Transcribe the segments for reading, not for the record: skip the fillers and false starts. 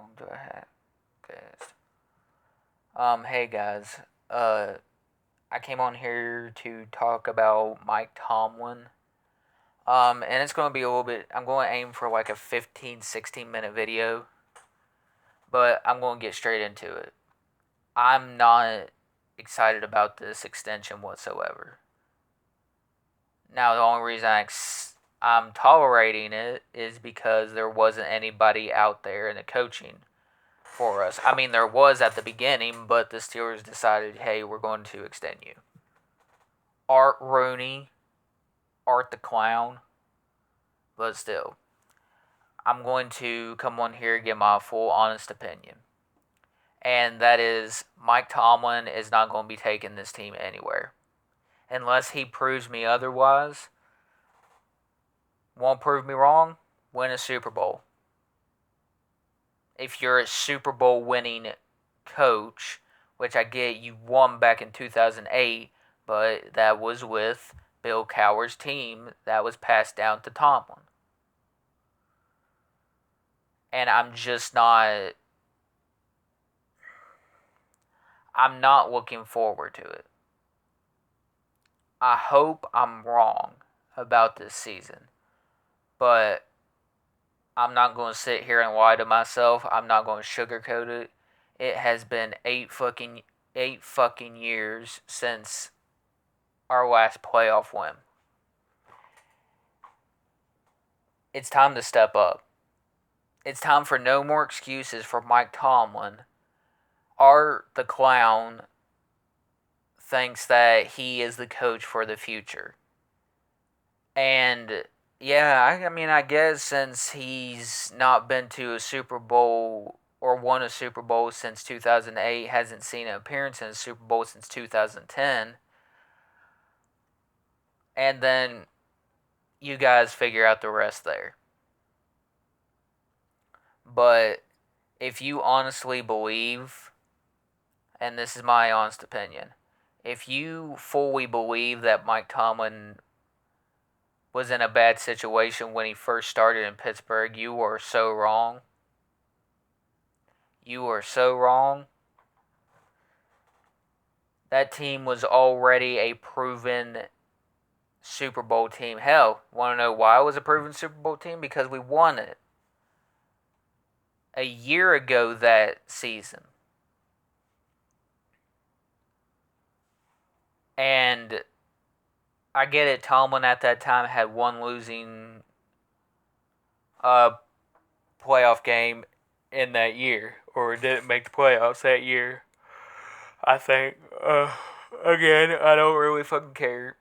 long do I have? Guys. Hey guys. I came on here to talk about Mike Tomlin. And it's going to be a little bit. I'm going to aim for like a 15, 16 minute video, but I'm going to get straight into it. I'm not excited about this extension whatsoever. Now, the only reason I'm tolerating it is because there wasn't anybody out there in the coaching for us. I mean, there was at the beginning, but the Steelers decided, hey, we're going to extend you. Art Rooney, Art the Clown, but still, I'm going to come on here and give my full honest opinion. And that is, Mike Tomlin is not going to be taking this team anywhere. Unless he proves me otherwise. Won't prove me wrong, win a Super Bowl. If you're a Super Bowl winning coach, which I get you won back in 2008, but that was with Bill Cowher's team that was passed down to Tomlin. And I'm not looking forward to it. I hope I'm wrong about this season, but I'm not going to sit here and lie to myself. I'm not going to sugarcoat it. It has been eight fucking years since our last playoff win. It's time to step up. It's time for no more excuses for Mike Tomlin. Art the Clown thinks that he is the coach for the future. And yeah, I guess since he's not been to a Super Bowl or won a Super Bowl since 2008, hasn't seen an appearance in a Super Bowl since 2010, and then you guys figure out the rest there. But if you honestly believe, and this is my honest opinion, if you fully believe that Mike Tomlin was in a bad situation when he first started in Pittsburgh, you are so wrong. You are so wrong. That team was already a proven Super Bowl team. Hell, want to know why it was a proven Super Bowl team? Because we won it a year ago that season. And I get it, Tomlin at that time had one losing playoff game in that year, or didn't make the playoffs that year. I think. Again, I don't really fucking care.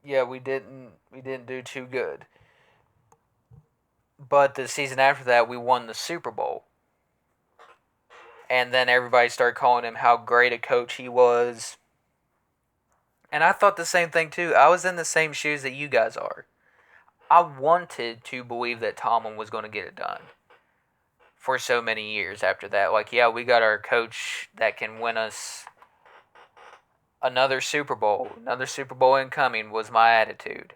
Yeah, we didn't do too good. But the season after that, we won the Super Bowl. And then everybody started calling him how great a coach he was. And I thought the same thing too. I was in the same shoes that you guys are. I wanted to believe that Tomlin was going to get it done for so many years after that. Like, yeah, we got our coach that can win us another Super Bowl. Another Super Bowl incoming was my attitude.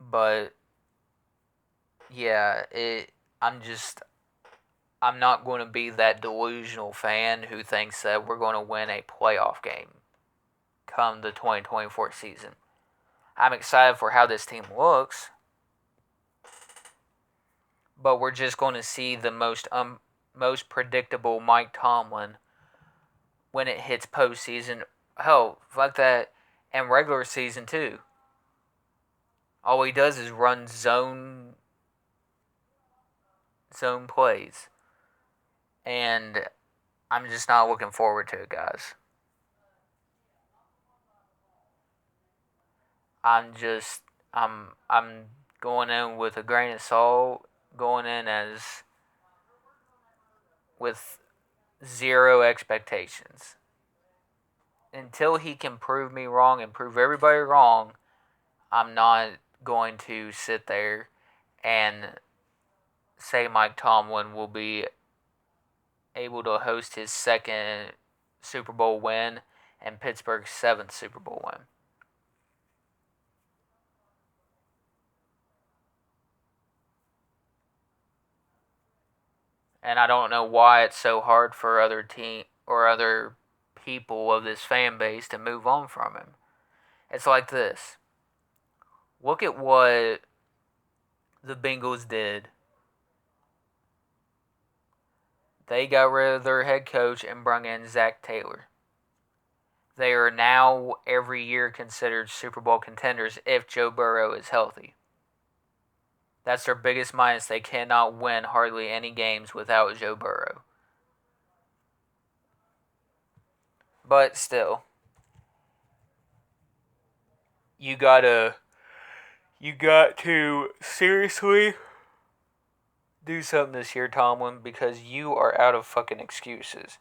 But yeah, I'm not going to be that delusional fan who thinks that we're going to win a playoff game come the 2024 season. I'm excited for how this team looks, but we're just going to see the most predictable Mike Tomlin when it hits postseason. Hell, like that, and regular season too. All he does is run zone plays, and I'm just not looking forward to it, guys. I'm just I'm going in with a grain of salt, going in as with zero expectations. Until he can prove me wrong and prove everybody wrong, I'm not going to sit there and say Mike Tomlin will be able to host his second Super Bowl win and Pittsburgh's seventh Super Bowl win. and I don't know why it's so hard for other team or other people of this fan base to move on from him. It's like this. Look at what the Bengals did. They got rid of their head coach and brought in Zach Taylor. They are now every year considered Super Bowl contenders if Joe Burrow is healthy. That's their biggest minus. They cannot win hardly any games without Joe Burrow. But still, you got to seriously do something this year, Tomlin, because you are out of fucking excuses.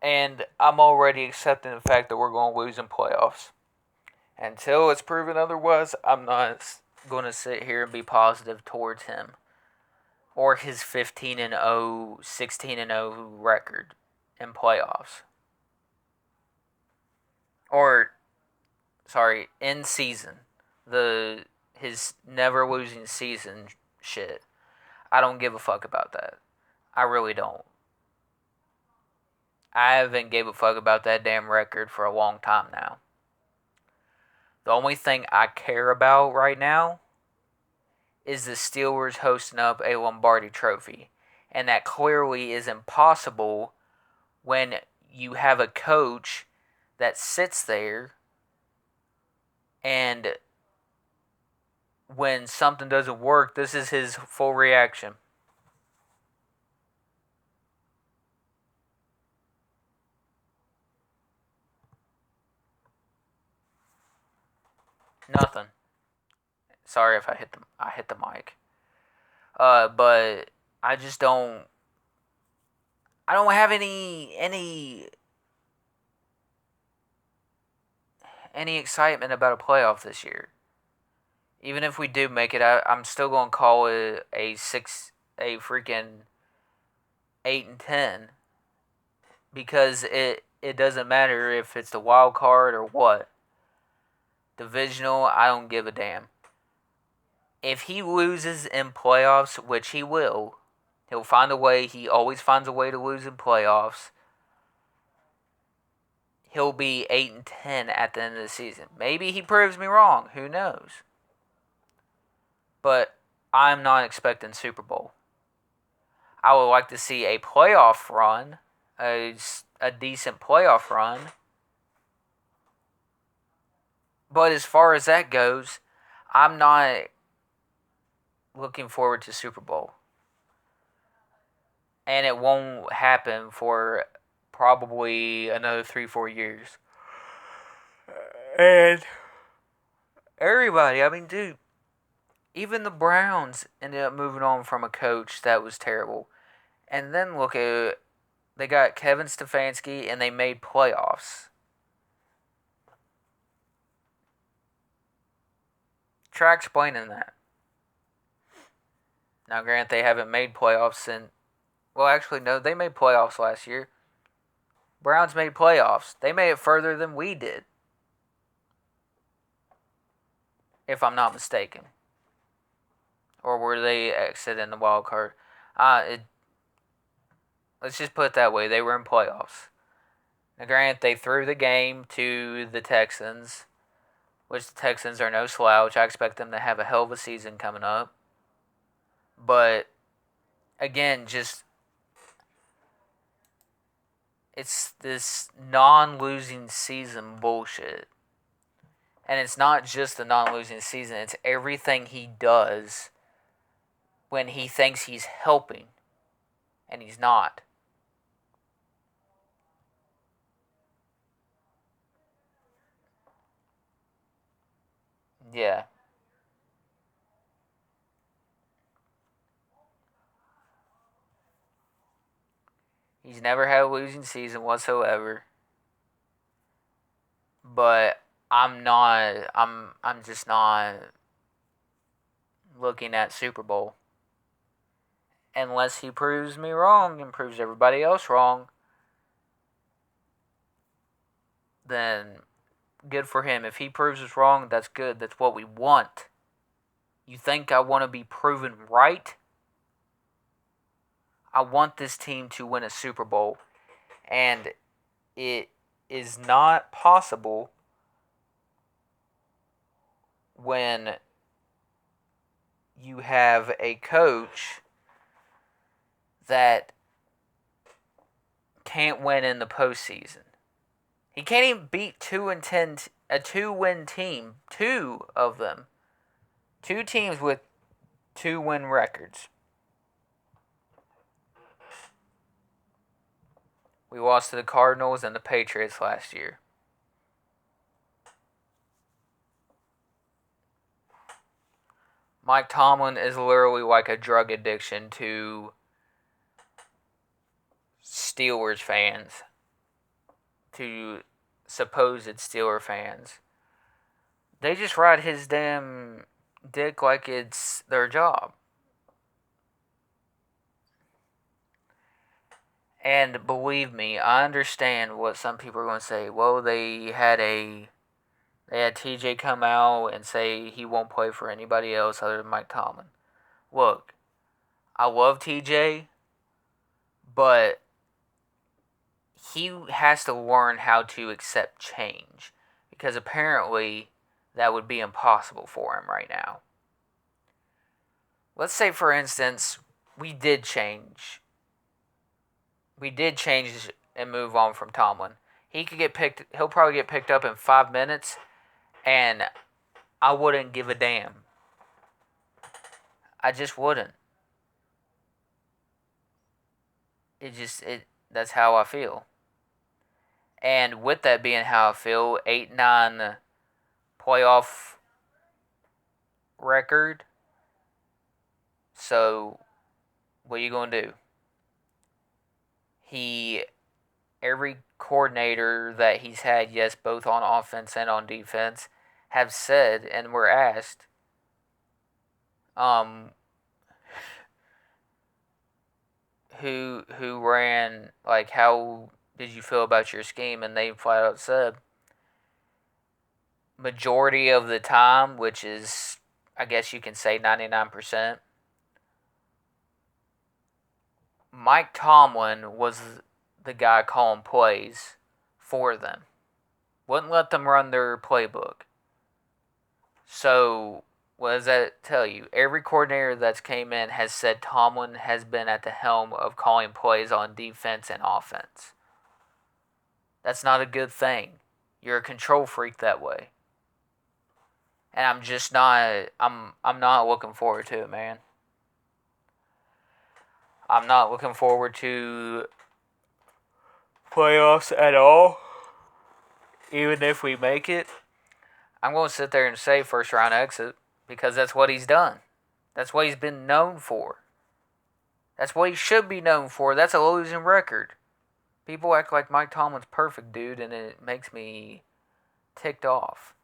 And I'm already accepting the fact that we're going to lose in playoffs. Until it's proven otherwise, I'm not going to sit here and be positive towards him or his 15-0, 16-0 record in playoffs. Or, sorry, in season. His never losing season shit. I don't give a fuck about that. I really don't. I haven't gave a fuck about that damn record for a long time now. The only thing I care about right now is the Steelers hosting up a Lombardi trophy. And that clearly is impossible when you have a coach that sits there and when something doesn't work, this is his full reaction. Nothing. Sorry if I hit the mic. But I just don't. I don't have any excitement about a playoff this year. Even if we do make it, I'm still gonna call it a freaking 8-10, because it doesn't matter if it's the wild card or what. Divisional, I don't give a damn. If he loses in playoffs, which he will, he'll find a way. He always finds a way to lose in playoffs. He'll be 8-10 at the end of the season. Maybe he proves me wrong. Who knows? But I'm not expecting Super Bowl. I would like to see a playoff run, a decent playoff run. But as far as that goes, I'm not looking forward to Super Bowl. And it won't happen for probably another 3-4 years. And everybody, I mean, dude, even the Browns ended up moving on from a coach that was terrible. And then look at it, they got Kevin Stefanski and they made playoffs. Try explaining that. Now, granted, they haven't made playoffs since. Well, actually, no, they made playoffs last year. Browns made playoffs. They made it further than we did. If I'm not mistaken. Or were they exit in the wild card? Let's just put it that way. They were in playoffs. Now, granted, they threw the game to the Texans, which the Texans are no slouch. I expect them to have a hell of a season coming up. But, again, it's this non-losing season bullshit. And it's not just the non-losing season. It's everything he does when he thinks he's helping. And he's not. Yeah. He's never had a losing season whatsoever. But I'm just not looking at Super Bowl. Unless he proves me wrong and proves everybody else wrong, then good for him. If he proves us wrong, that's good. That's what we want. You think I want to be proven right? I want this team to win a Super Bowl. And it is not possible when you have a coach that can't win in the postseason. He can't even beat 2-10, a 2-win team. Two of them. Two teams with 2-win records. We lost to the Cardinals and the Patriots last year. Mike Tomlin is literally like a drug addiction to Steelers fans, to supposed Steeler fans. They just ride his damn dick like it's their job. And believe me, I understand what some people are going to say. Well, they had TJ come out and say he won't play for anybody else other than Mike Tomlin. Look, I love TJ, but he has to learn how to accept change, because apparently that would be impossible for him right now. Let's say, for instance, we did change and move on from Tomlin. He'll probably get picked up in 5 minutes, and I wouldn't give a damn. I just wouldn't. That's how I feel. And with that being how I feel, 8-9 playoff record. So, what are you going to do? Every coordinator that he's had, yes, both on offense and on defense, have said and were asked, who ran, like, how did you feel about your scheme? And they flat out said, majority of the time, which is, I guess you can say 99%, Mike Tomlin was the guy calling plays for them. Wouldn't let them run their playbook. So, what does that tell you? Every coordinator that's came in has said Tomlin has been at the helm of calling plays on defense and offense. That's not a good thing. You're a control freak that way. And I'm just not I'm not looking forward to it, man. I'm not looking forward to playoffs at all. Even if we make it, I'm going to sit there and say first round exit, because that's what he's done. That's what he's been known for. That's what he should be known for. That's a losing record. People act like Mike Tomlin's perfect, dude, and it makes me ticked off.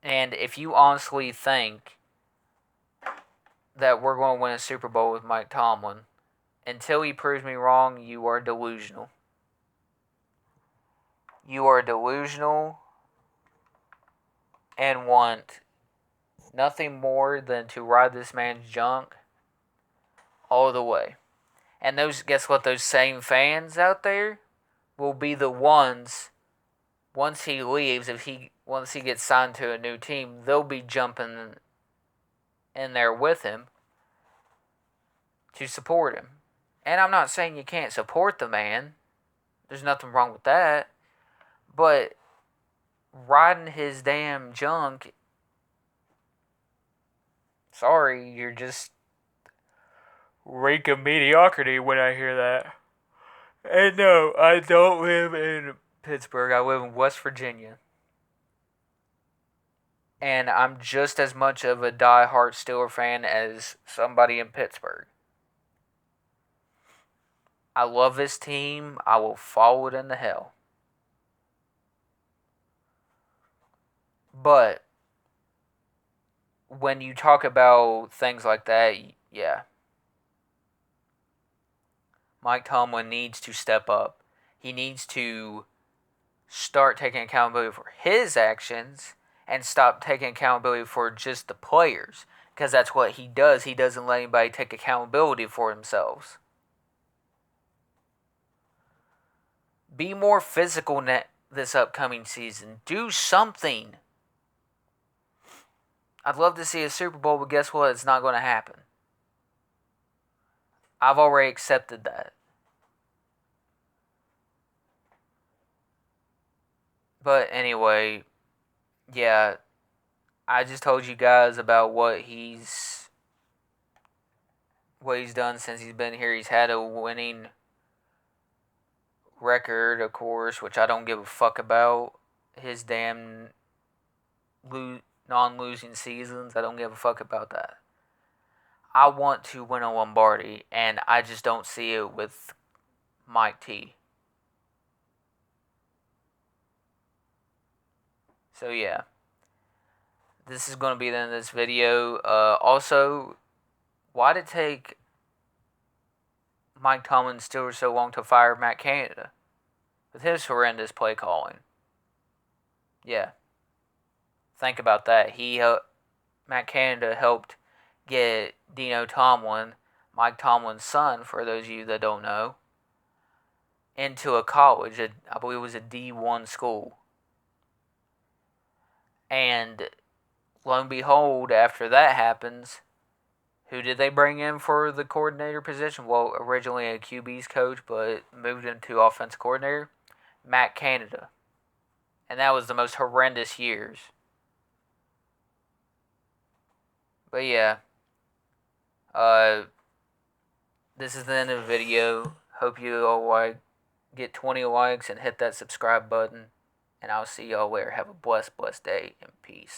And if you honestly think that we're going to win a Super Bowl with Mike Tomlin, until he proves me wrong, you are delusional. You are delusional and want nothing more than to ride this man's junk all the way. And guess what? Those same fans out there will be the ones, once he leaves, once he gets signed to a new team, they'll be jumping in there with him to support him. And I'm not saying you can't support the man. There's nothing wrong with that. But riding his damn junk, sorry, you're just reeking mediocrity when I hear that. And no, I don't live in Pittsburgh. I live in West Virginia. And I'm just as much of a die-hard Steeler fan as somebody in Pittsburgh. I love this team. I will follow it into hell. But when you talk about things like that, yeah. Mike Tomlin needs to step up. He needs to start taking accountability for his actions and stop taking accountability for just the players. Because that's what he does. He doesn't let anybody take accountability for themselves. Be more physical this upcoming season. Do something. I'd love to see a Super Bowl, but guess what? It's not going to happen. I've already accepted that. But anyway, yeah, I just told you guys about what he's done since he's been here. He's had a winning record, of course, which I don't give a fuck about. His damn non-losing seasons, I don't give a fuck about that. I want to win a Lombardi, and I just don't see it with Mike T. So yeah, this is going to be the end of this video. Also, why did it take Mike Tomlin Steelers so long to fire Matt Canada with his horrendous play calling? Yeah, think about that. Matt Canada helped get Dino Tomlin, Mike Tomlin's son, for those of you that don't know, into a college. I believe it was a D1 school. And lo and behold, after that happens, who did they bring in for the coordinator position? Well, originally a QB's coach, but moved into offensive coordinator, Matt Canada. And that was the most horrendous years. But yeah, this is the end of the video. Hope you all get 20 likes and hit that subscribe button. And I'll see y'all later. Have a blessed day and peace.